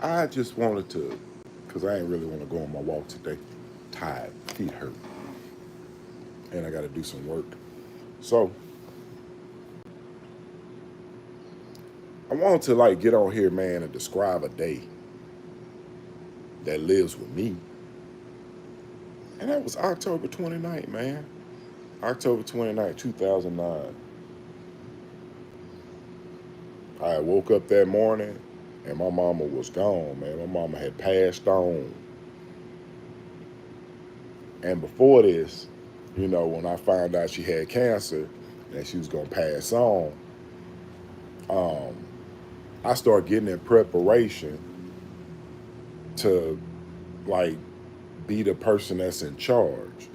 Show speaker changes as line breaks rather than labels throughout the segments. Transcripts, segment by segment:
I just wanted to, because I ain't really want to go on my walk today. Tired, feet hurt, and I got to do some work. So I wanted to like get on here, man, and describe a day that lives with me. And that was October 29th, man. October 29th, 2009. I woke up that morning and my mama was gone, man. My mama had passed on. And before this, when I found out she had cancer and she was gonna pass on, um, I started getting in preparation to like be the person that's in charge.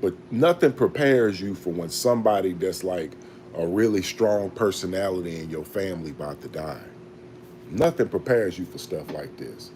But nothing prepares you for when somebody that's like a really strong personality in your family about to die. Nothing prepares you for stuff like this.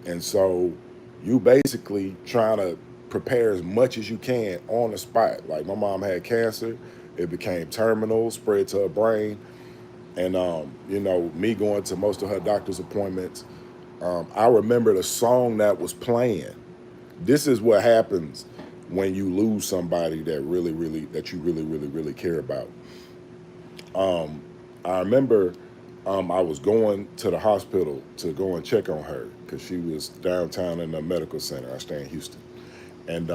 And so you basically trying to prepare as much as you can on the spot. Like my mom had cancer, it became terminal, spread to her brain. And me going to most of her doctor's appointments, I remember the song that was playing. This is what happens when you lose somebody that you really, really, really care about. Um, I remember I was going to the hospital to go and check on her because she was downtown in the medical center. I stay in Houston. And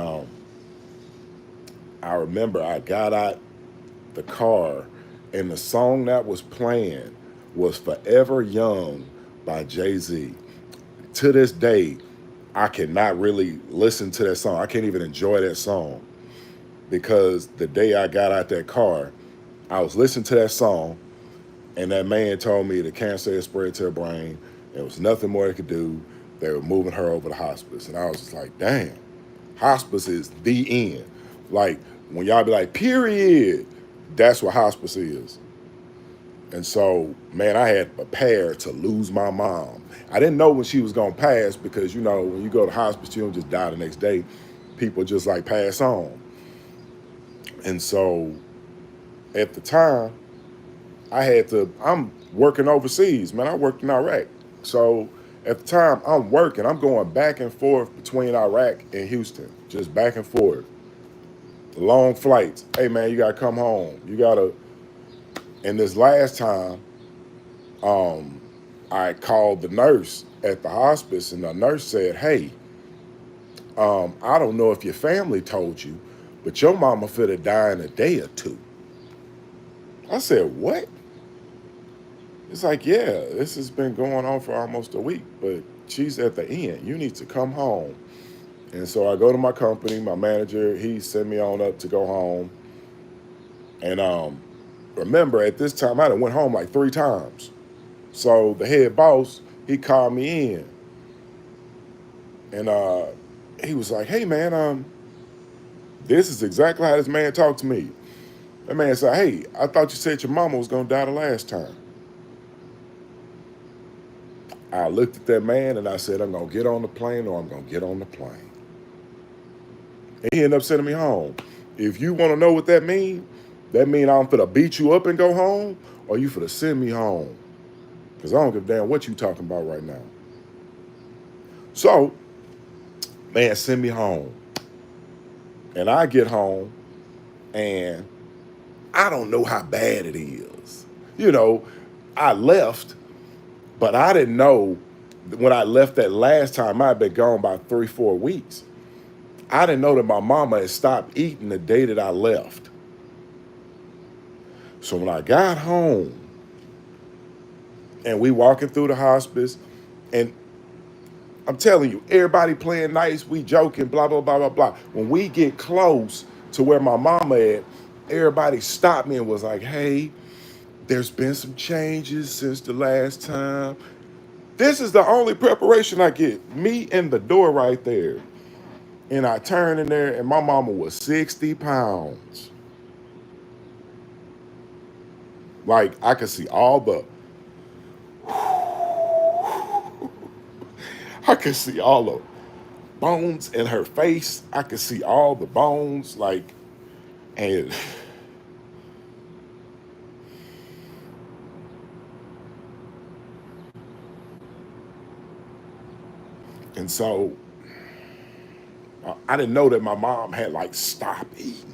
I remember I got out the car and the song that was playing was Forever Young by Jay-Z. To this day, I cannot really listen to that song. I can't even enjoy that song because the day I got out that car, I was listening to that song and that man told me the cancer had spread to her brain. There was nothing more they could do. They were moving her over to hospice. And I was just like, damn, hospice is the end. Like when y'all be like, period, that's what hospice is. And so, man, I had prepared to lose my mom. I didn't know when she was gonna pass because when you go to hospice, you don't just die the next day. People just like pass on. And so at the time, I'm working overseas, man. I worked in Iraq. So at the time I'm working, I'm going back and forth between Iraq and Houston, just back and forth. Long flights. Hey man, you gotta come home. And this last time, um, I called the nurse at the hospice and the nurse said, hey, I don't know if your family told you, but your mama finna die in a day or two. I said, what? It's like, yeah, this has been going on for almost a week, but she's at the end. You need to come home. And so I go to my company, my manager, he sent me on up to go home. And remember, at this time, I done went home like 3 times. So the head boss, he called me in. And he was like, hey, man, this is exactly how this man talked to me. That man said, hey, I thought you said your mama was going to die the last time. I looked at that man and I said, I'm going to get on the plane or I'm going to get on the plane. And he ended up sending me home. If you want to know what that means I'm finna beat you up and go home or you finna send me home. Because I don't give a damn what you talking about right now. So, man, send me home. And I get home and I don't know how bad it is. I left, but I didn't know when I left that last time, I'd been gone about 3-4 weeks. I didn't know that my mama had stopped eating the day that I left. So when I got home and we walking through the hospice, and I'm telling you, everybody playing nice, we joking, blah, blah, blah, blah, blah. When we get close to where my mama at, everybody stopped me and was like, hey, there's been some changes since the last time. This is the only preparation I get. Me in the door right there. And I turn in there and my mama was 60 pounds. Like I could see all the I could see all the bones in her face. I could see all the bones, and And so I didn't know that my mom had like stopped eating.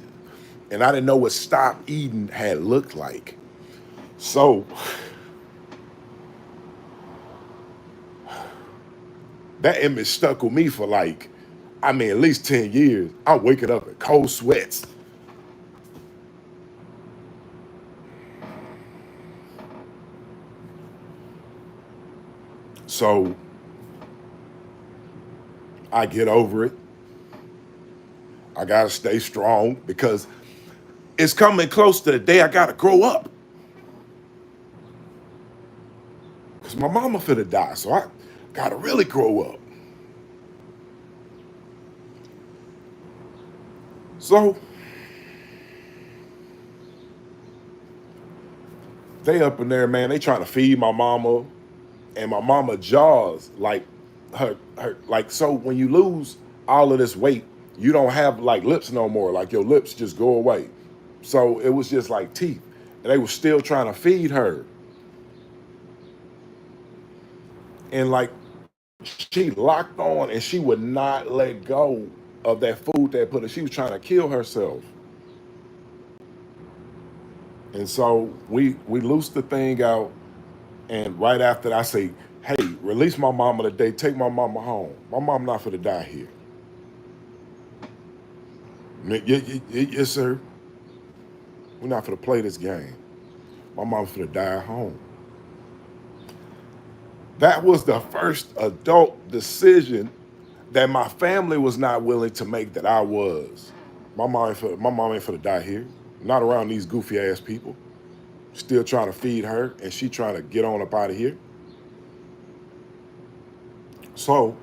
And I didn't know what stop eating had looked like. So that image stuck with me for like, I mean, at least 10 years. I'm waking up in cold sweats. So I get over it. I gotta stay strong because it's coming close to the day I gotta grow up. Because my mama finna die, so I gotta really grow up. So they up in there, man, they trying to feed my mama, and my mama jaws like her like, so when you lose all of this weight, you don't have like lips no more. Like your lips just go away. So it was just like teeth. And they were still trying to feed her. And like she locked on and she would not let go of that food that put her. She was trying to kill herself. And so we loosed the thing out. And right after that, I say, hey, release my mama today. Take my mama home. My mom not for to die here. Yes, sir. We're not for to play this game. My mom's for to die at home. That was the first adult decision that my family was not willing to make that I was. My mom ain't for to die here. Not around these goofy ass people. Still trying to feed her and she trying to get on up out of here. So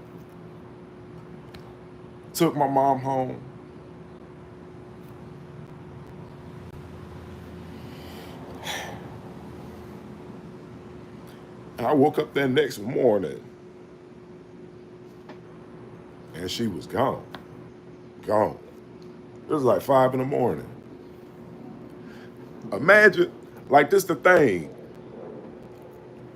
took my mom home. And I woke up that next morning and she was gone. Gone. It was like 5 in the morning. Imagine, like this the thing.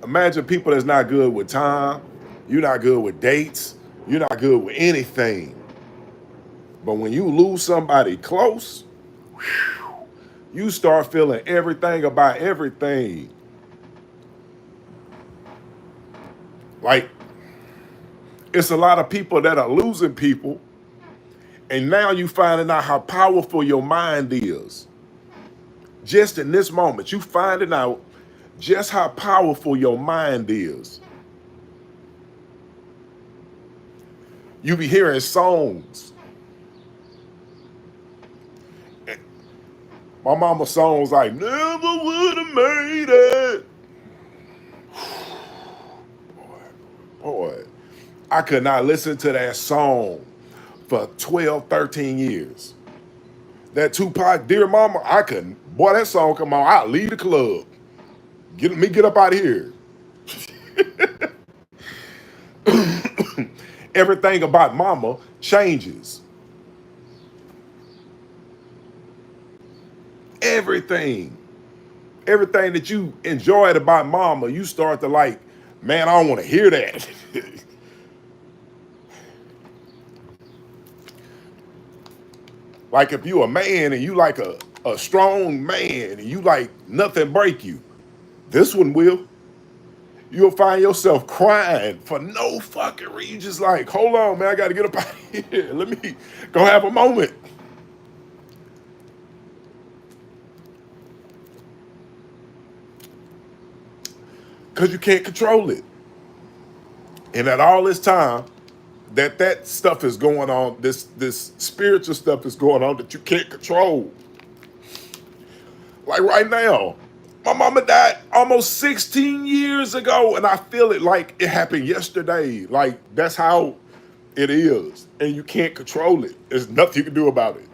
Imagine people that's not good with time. You're not good with dates. You're not good with anything. But when you lose somebody close, you start feeling everything about everything. Like, it's a lot of people that are losing people, and now you finding out how powerful your mind is. Just in this moment, you finding out just how powerful your mind is. You be hearing songs. My mama's songs like, never would have made it. Boy, I could not listen to that song for 12, 13 years. That Tupac, Dear Mama, I couldn't. Boy, that song come on, I'll leave the club. Get up out of here. Everything about mama changes. Everything. Everything that you enjoyed about mama, you start to like, man, I don't want to hear that. Like if you a man and you like a strong man and you like nothing break you, this one will. You'll find yourself crying for no fucking reason. Just like, hold on, man, I got to get up out of here. Let me go have a moment. Because you can't control it. And at all this time, that stuff is going on, this spiritual stuff is going on that you can't control. Like right now, my mama died almost 16 years ago, and I feel it like it happened yesterday. Like that's how it is, and you can't control it. There's nothing you can do about it.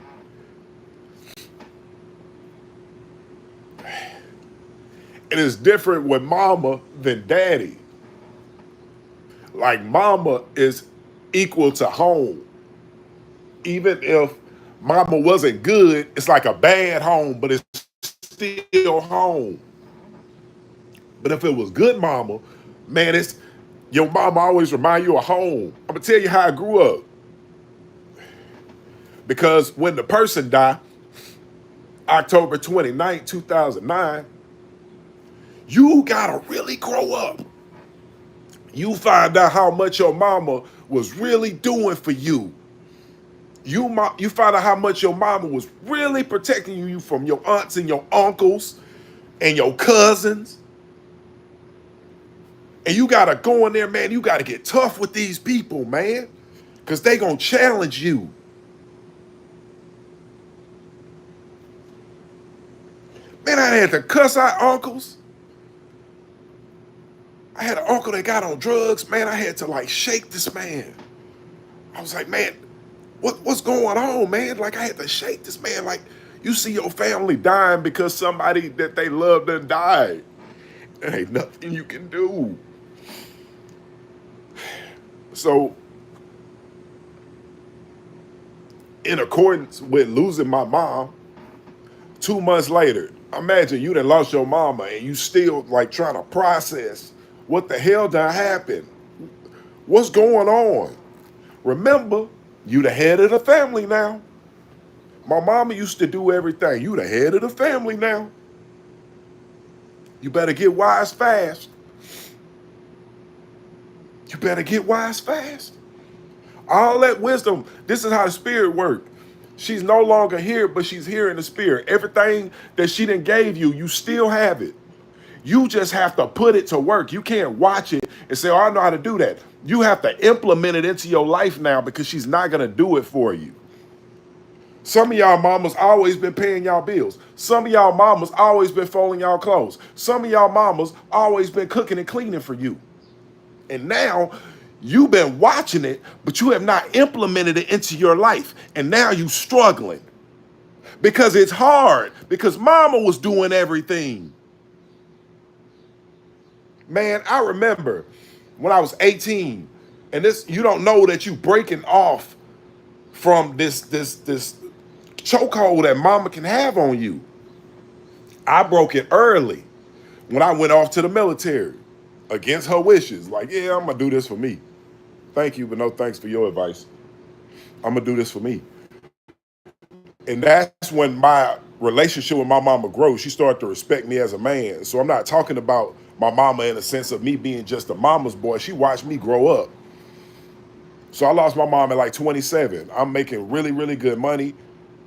It is different with mama than daddy. Like mama is equal to home. Even if mama wasn't good, it's like a bad home, but it's still home. But if it was good mama, man, Your mama always remind you of home. I'm gonna tell you how I grew up. Because when the person died, October 29th, 2009, you gotta really grow up. You find out how much your mama was really doing for you. You find out how much your mama was really protecting you from your aunts and your uncles and your cousins. And you gotta go in there, man. You gotta get tough with these people, man. Because they gonna challenge you. Man, I had to cuss out uncles. I had an uncle that got on drugs. Man, I had to like shake this man. I was like, man, what's going on, man? Like I had to shake this man. Like you see your family dying because somebody that they loved done died. There ain't nothing you can do. So, in accordance with losing my mom, 2 months later, imagine you done lost your mama and you still like trying to process what the hell done happened. What's going on? Remember, you the head of the family now. My mama used to do everything. You the head of the family now. You better get wise fast. You better get wise fast. All that wisdom, this is how the spirit works. She's no longer here, but she's here in the spirit. Everything that she done gave you, you still have it. You just have to put it to work. You can't watch it and say, oh, I know how to do that. You have to implement it into your life now because she's not going to do it for you. Some of y'all mamas always been paying y'all bills. Some of y'all mamas always been folding y'all clothes. Some of y'all mamas always been cooking and cleaning for you. And now you've been watching it, but you have not implemented it into your life. And now you struggling because it's hard because mama was doing everything. Man, I remember when I was 18 and this, you don't know that you breaking off from this chokehold that mama can have on you. I broke it early when I went off to the military against her wishes. Like, yeah, I'm gonna do this for me. Thank you, but no thanks for your advice. I'm gonna do this for me. And that's when my relationship with my mama grew. She started to respect me as a man. So I'm not talking about my mama in the sense of me being just a mama's boy. She watched me grow up. So I lost my mom at like 27. I'm making really, really good money.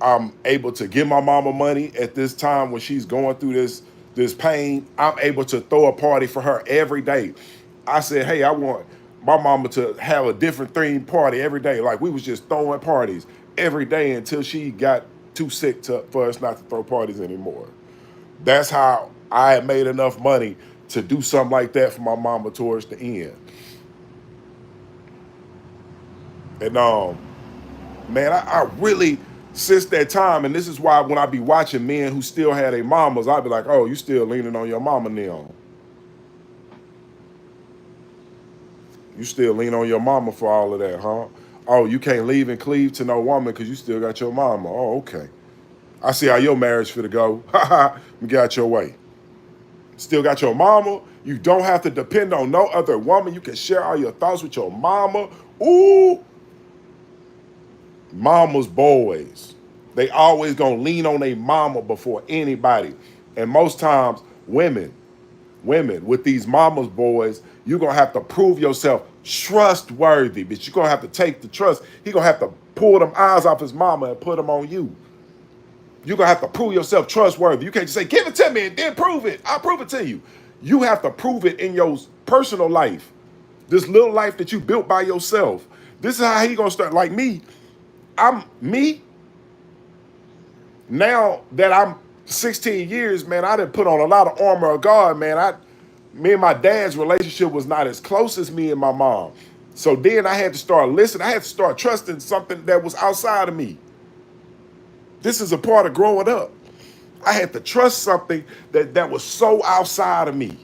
I'm able to give my mama money at this time when she's going through this pain. I'm able to throw a party for her every day. I said, hey, I want my mama to have a different themed party every day. Like we was just throwing parties every day until she got too sick for us not to throw parties anymore. That's how I had made enough money to do something like that for my mama towards the end. And man, I really, since that time, and this is why when I be watching men who still had their mamas, I be like, oh, you still leaning on your mama now. You still lean on your mama for all of that, huh? Oh, you can't leave and cleave to no woman because you still got your mama. Oh, okay. I see how your marriage finna go. Ha ha, get out your way. Still got your mama. You don't have to depend on no other woman. You can share all your thoughts with your mama. Ooh. Mama's boys. They always gonna lean on their mama before anybody. And most times, women with these mama's boys, you're gonna have to prove yourself trustworthy, but you're gonna have to take the trust. He gonna have to pull them eyes off his mama and put them on you. You're gonna have to prove yourself trustworthy. You can't just say, give it to me and then prove it. I'll prove it to you. You have to prove it in your personal life. This little life that you built by yourself. This is how he gonna start. Like me, I'm me. Now that I'm 16 years, man, I done put on a lot of armor of God, man. Me and my dad's relationship was not as close as me and my mom. So then I had to start listening. I had to start trusting something that was outside of me. This is a part of growing up. I had to trust something that was so outside of me.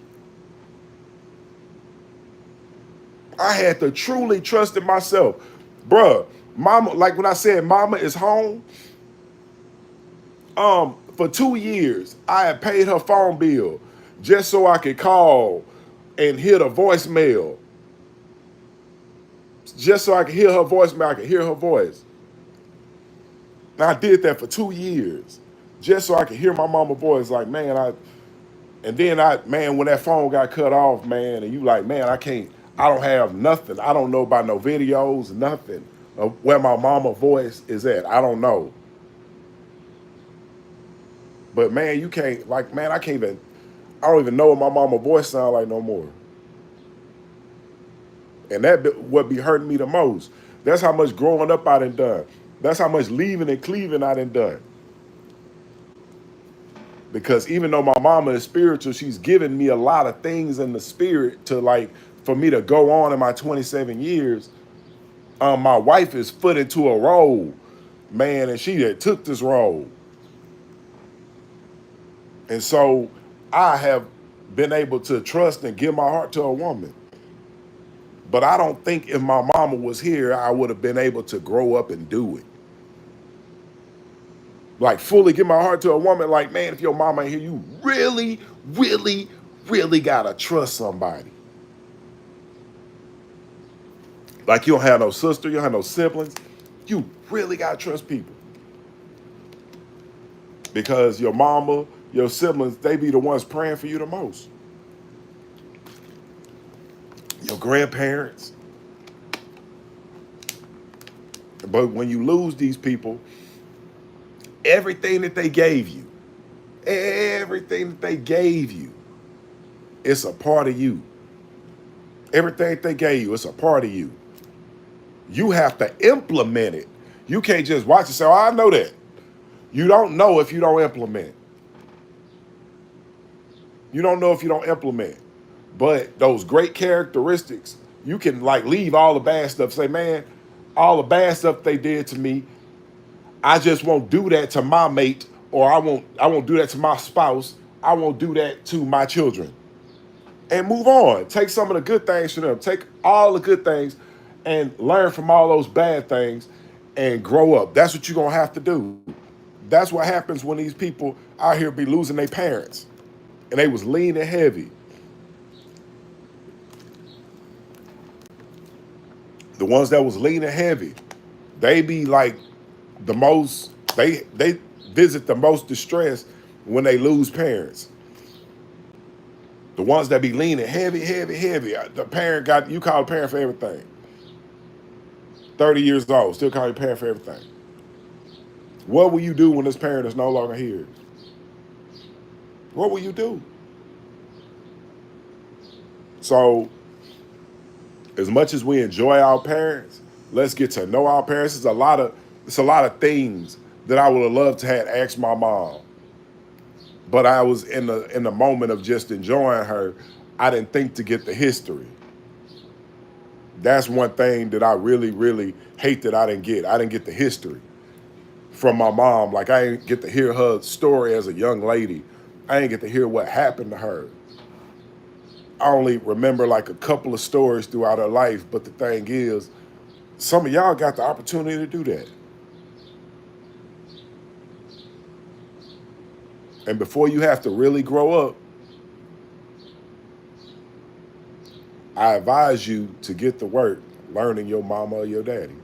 I had to truly trust in myself. Bruh, mama, like when I said mama is home, for 2 years, I had paid her phone bill just so I could call and hear the voicemail. just so I could hear her voice, man. I could hear her voice. And I did that for 2 years, just so I could hear my mama voice. Like, man, and then man, when that phone got cut off, man, and you like, man, I don't have nothing. I don't know about no videos, nothing of where my mama voice is at. I don't know. But man, you can't, like, man, I don't even know what my mama voice sound like no more. And what be hurting me the most. That's how much growing up I done done. That's how much leaving and cleaving I done done. Because even though my mama is spiritual, she's given me a lot of things in the spirit to, like, for me to go on in my 27 years. My wife is put into a role, man, and she had took this role. And so I have been able to trust and give my heart to a woman. But I don't think if my mama was here, I would have been able to grow up and do it. Like, fully give my heart to a woman. Like, man, if your mama ain't here, you really, really, really gotta trust somebody. Like, you don't have no sister, you don't have no siblings. You really gotta trust people. Because your mama, your siblings, they be the ones praying for you the most. Your grandparents. But when you lose these people, everything that they gave you, it's a part of you. Everything that they gave you, it's a part of you. You have to implement it. You can't just watch and say, oh, I know that. You don't know if you don't implement. You don't know if you don't implement. But those great characteristics, you can, like, leave all the bad stuff. Say, man, all the bad stuff they did to me, I just won't do that to my mate, or I won't do that to my spouse. I won't do that to my children. And move on. Take some of the good things from them. Take all the good things and learn from all those bad things and grow up. That's what you're going to have to do. That's what happens when these people out here be losing their parents. And they was leaning heavy. The ones that was leaning heavy, they be like the most, they visit the most distress when they lose parents. The ones that be leaning heavy. The parent got, you call a parent for everything. 30 years old, still call your parent for everything. What will you do when this parent is no longer here? What will you do? So, as much as we enjoy our parents, let's get to know our parents. It's a lot of things that I would have loved to have asked my mom. But I was in the moment of just enjoying her. I didn't think to get the history. That's one thing that I really, really hate that I didn't get. I didn't get the history from my mom. Like, I didn't get to hear her story as a young lady. I didn't get to hear what happened to her. I only remember like a couple of stories throughout her life. But the thing is, some of y'all got the opportunity to do that. And before you have to really grow up, I advise you to get to work learning your mama or your daddy.